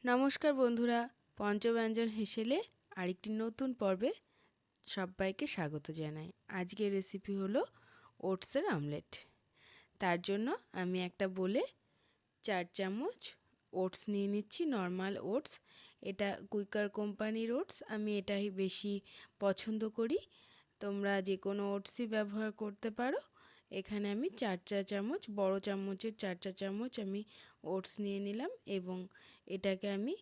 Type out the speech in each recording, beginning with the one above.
নমস্কার বন্ধুরা, পঞ্চব্যঞ্জন হেসেলে আরেকটি নতুন পর্বে সবাইকে স্বাগত জানাই। আজকের রেসিপি হলো ওটসের আমলেট। তার জন্য আমি একটা বলে 4 চামচ ওটস নিয়ে নিচ্ছি, নর্মাল ওটস। এটা কুইকার কোম্পানির ওটস, আমি এটাই বেশি পছন্দ করি। তোমরা যে কোনো ওটসই ব্যবহার করতে পারো। এখানে আমি 4 চামচ, বড় চামচের 4 চামচ আমি ওটস নিয়ে নিলাম এবং এটাকে আমি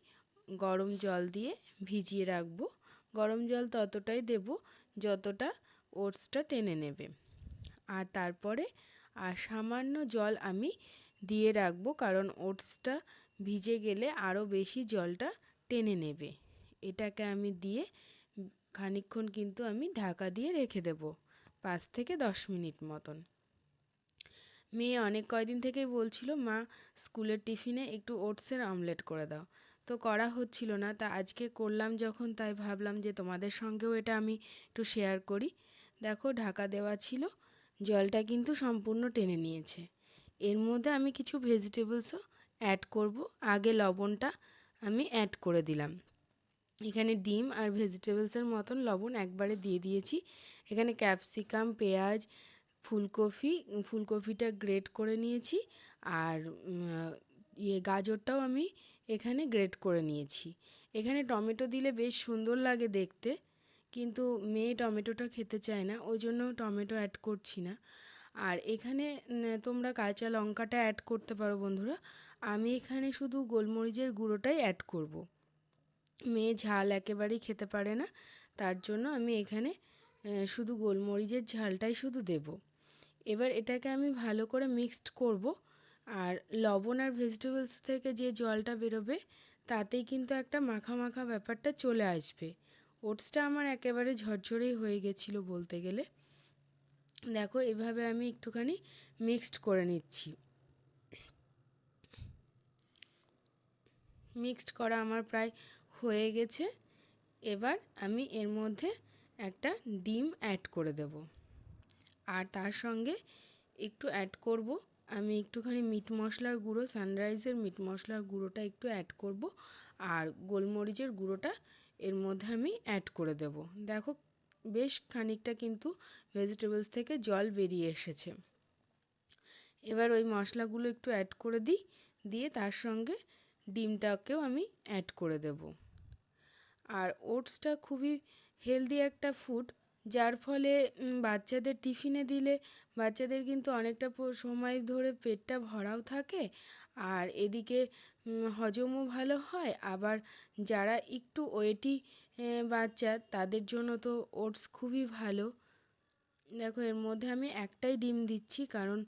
গরম জল দিয়ে ভিজিয়ে রাখবো। গরম জল ততটাই দেব যতটা ওটসটা টেনে নেবে। আর তারপরে সামান্য জল আমি দিয়ে রাখবো, কারণ ওটসটা ভিজে গেলে আরও বেশি জলটা টেনে নেবে। এটাকে আমি দিয়ে খানিকক্ষণ কিন্তু আমি ঢাকা দিয়ে রেখে দেব, 5 থেকে 10 মিনিট মতন। মেয়ে অনেক কয়দিন থেকেই বলছিল, মা স্কুলের টিফিনে একটু ওটসের আমলেট করে দাও। তো করা হচ্ছিল না, তা আজকে করলাম যখন, তাই ভাবলাম যে তোমাদের সঙ্গেও এটা আমি একটু শেয়ার করি। দেখো, ঢাকা দেওয়া ছিল, জলটা কিন্তু সম্পূর্ণ টেনে নিয়েছে। এর মধ্যে আমি কিছু ভেজিটেবলসও অ্যাড করব। আগে লবণটা আমি অ্যাড করে দিলাম। এখানে ডিম আর ভেজিটেবলসের মতন লবণ একবারে দিয়ে দিয়েছি। এখানে ক্যাপসিকাম, পেঁয়াজ, ফুলকপিটা গ্রেট করে নিয়েছি। আর গাজরটাও আমি এখানে গ্রেট করে নিয়েছি। এখানে টমেটো দিলে বেশ সুন্দর লাগে দেখতে, কিন্তু মেয়ে টমেটোটা খেতে চায় না, ওই জন্য টমেটো অ্যাড করছি না। আর এখানে তোমরা কাঁচা লঙ্কাটা অ্যাড করতে পারো বন্ধুরা। আমি এখানে শুধু গোলমরিচের গুঁড়োটাই অ্যাড করব। মেয়ে ঝাল একেবারেই খেতে পারে না, তার জন্য আমি এখানে শুধু গোলমরিচের ঝালটাই শুধু দেব। এবার এটাকে আমি ভালো করে মিক্সড করব। আর লবণ আর ভেজিটেবলস থেকে যে জলটা বেরোবে, তাতেই কিন্তু একটা মাখা মাখা ব্যাপারটা চলে আসবে। ওটসটা আমার একেবারে ঝরঝরেই হয়ে গেছিলো বলতে গেলে। দেখো, এভাবে আমি একটুখানি মিক্সড করে নিচ্ছি। মিক্সড করা আমার প্রায় হয়ে গেছে। এবার আমি এর মধ্যে একটা ডিম অ্যাড করে দেব। আর তার সঙ্গে একটু অ্যাড করব আমি একটুখানি মিট মশলার গুঁড়ো, সানরাইজের মিট মশলার গুঁড়োটা একটু অ্যাড করব। আর গোলমরিচের গুঁড়োটা এর মধ্যে আমি অ্যাড করে দেব। দেখো, বেশ খানিকটা কিন্তু ভেজিটেবলস থেকে জল বেরিয়ে এসেছে। এবার ওই মশলাগুলো একটু অ্যাড করে দিই, দিয়ে তার সঙ্গে ডিমটাকেও আমি অ্যাড করে দেব। আর ওটসটা খুবই হেলদি একটা ফুড, যার ফলে বাচ্চাদের টিফিনে দিলে বাচ্চাদের কিন্তু অনেকটা সময় ধরে পেটটা ভরাও থাকে, আর এদিকে হজমও ভালো হয়। আবার যারা একটু ওয়েটি বাচ্চা, তাদের জন্য তো ওটস খুবই ভালো। দেখো, এর মধ্যে আমি একটাই ডিম দিচ্ছি, কারণ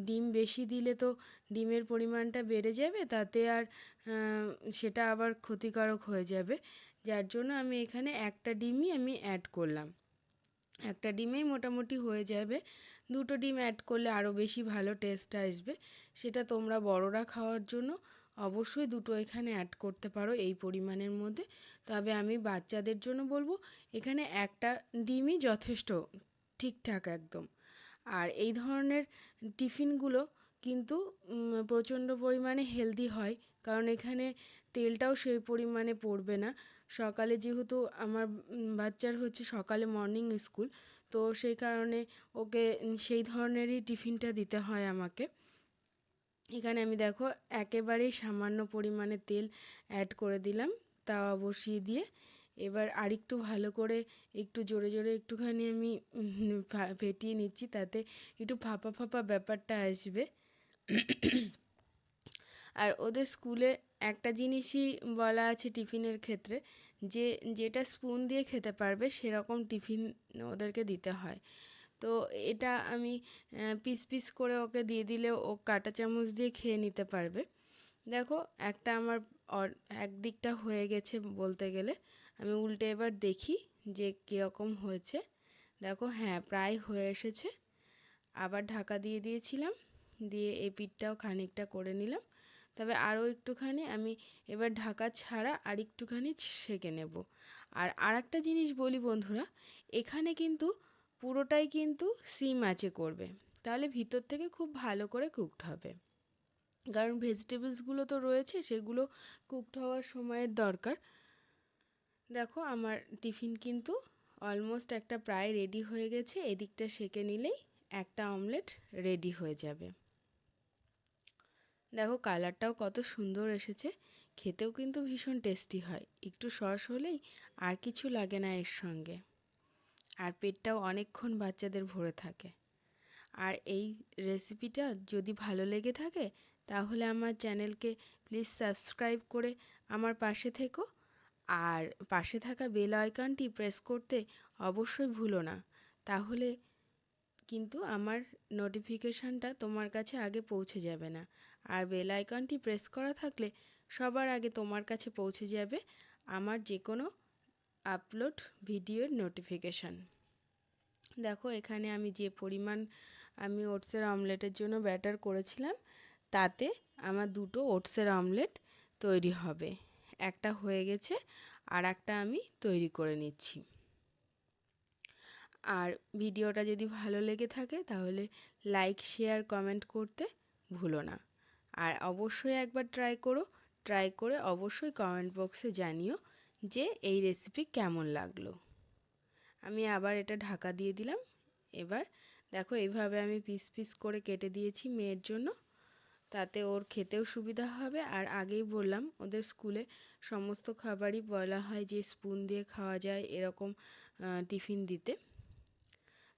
ডিম বেশি দিলে তো ডিমের পরিমাণটা বেড়ে যাবে, তাতে আর সেটা আবার ক্ষতিকারক হয়ে যাবে। যার জন্য আমি এখানে একটা ডিমই আমি অ্যাড করলাম। একটা ডিমেই মোটামুটি হয়ে যাবে। দুটো ডিম অ্যাড করলে আরও বেশি ভালো টেস্ট আসবে। সেটা তোমরা বড়রা খাওয়ার জন্য অবশ্যই দুটো এখানে অ্যাড করতে পারো এই পরিমাণের মধ্যে। তবে আমি বাচ্চাদের জন্য বলবো, এখানে একটা ডিমই যথেষ্ট, ঠিকঠাক একদম। আর এই ধরনের টিফিনগুলো কিন্তু প্রচণ্ড পরিমাণে হেলদি হয়, কারণ এখানে তেলটাও সেই পরিমাণে পড়বে না। সকালে যেহেতু আমার বাচ্চার হচ্ছে সকালে মর্নিং স্কুল, তো সেই কারণে ওকে সেই ধরনেরই টিফিনটা দিতে হয় আমাকে। এখানে আমি দেখো একেবারেই সামান্য পরিমাণে তেল অ্যাড করে দিলাম তাওয়া বসিয়ে দিয়ে। এবার আরেকটু ভালো করে একটু জোরে জোরে একটুখানি আমি ফেটিয়ে নিচ্ছি, তাতে একটু ফাঁপা ফাঁপা ব্যাপারটা আসবে। আর ওদের স্কুলে একটা জিনিসই বলা আছে টিফিনের ক্ষেত্রে, যে যেটা স্পুন দিয়ে খেতে পারবে সেরকম টিফিন ওদেরকে দিতে হয়। তো এটা আমি পিস পিস করে ওকে দিয়ে দিলে ও কাঁটা চামচ দিয়ে খেয়ে নিতে পারবে। দেখো, একটা আমার একদিকটা হয়ে গেছে বলতে গেলে। আমি উল্টে এবার দেখি যে কীরকম হয়েছে। দেখো, হ্যাঁ, প্রায় হয়ে এসেছে। আবার ঢাকা দিয়ে দিয়েছিলাম, দিয়ে এই পিঠটাও খানিকটা করে নিলাম। তবে আরও একটুখানি আমি এবার ঢাকা ছাড়া আর একটুখানি সেঁকে নেব। আর আরেকটা জিনিস বলি বন্ধুরা, এখানে কিন্তু পুরোটাই কিন্তু সিম আঁচে করবে, তাহলে ভিতর থেকে খুব ভালো করে কুকড হবে। কারণ ভেজিটেবলসগুলো তো রয়েছে, সেগুলো কুকড হওয়ার সময়ের দরকার। দেখো আমার টিফিন কিন্তু অলমোস্ট একটা প্রায় রেডি হয়ে গেছে। এদিকটা সেঁকে নিলেই একটা অমলেট রেডি হয়ে যাবে। দেখো কালারটাও কত সুন্দর এসেছে, খেতেও কিন্তু ভীষণ টেস্টি হয়। একটু সস হলেই আর কিছু লাগে না এর সঙ্গে, আর পেটটাও অনেকক্ষণ বাচ্চাদের ভরে থাকে। আর এই রেসিপিটা যদি ভালো লেগে থাকে তাহলে আমার চ্যানেলকে প্লিজ সাবস্ক্রাইব করে আমার পাশে থেকো, আর পাশে থাকা বেল আইকনটি প্রেস করতে অবশ্যই ভুলো না, তাহলে কিন্তু আমার নোটিফিকেশানটা তোমার কাছে আগে পৌঁছে যাবে না। আর বেল আইকনটি প্রেস করা থাকলে সবার আগে তোমার কাছে পৌঁছে যাবে আমার যে কোনো আপলোড ভিডিওর নোটিফিকেশান। দেখো এখানে আমি যে পরিমাণ আমি ওটসের অমলেটের জন্য ব্যাটার করেছিলাম, তাতে আমার 2টো ওটসের অমলেট তৈরি হবে। একটা হয়ে গেছে, আর একটা আমি তৈরি করে নিচ্ছি। আর ভিডিওটা যদি ভালো লেগে থাকে তাহলে লাইক, শেয়ার, কমেন্ট করতে ভুলো না। আর অবশ্যই একবার ট্রাই করে অবশ্যই কমেন্ট বক্সে জানিও যে এই রেসিপি কেমন লাগলো। আমি আবার এটা ঢাকা দিয়ে দিলাম। এবার দেখো এইভাবে আমি পিস পিস করে কেটে দিয়েছি মেয়ের জন্য, তাতে ওর খেতেও সুবিধা হবে। আর আগেই বললাম ওদের স্কুলে সমস্ত খাবারই বলা হয় যে স্পুন দিয়ে খাওয়া যায়, এরকম টিফিন দিতে।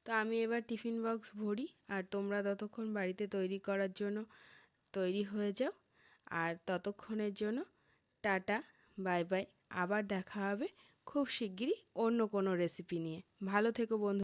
তো আমি এবার টিফিন বক্স ভরি, আর তোমরা ততক্ষণ বাড়িতে তৈরি করার জন্য তৈরি হয়ে যাও। আর ততক্ষণের জন্য টাটা, বাই বাই। আবার দেখা হবে খুব শিগগিরই অন্য কোনো রেসিপি নিয়ে। ভালো থেকো বন্ধু।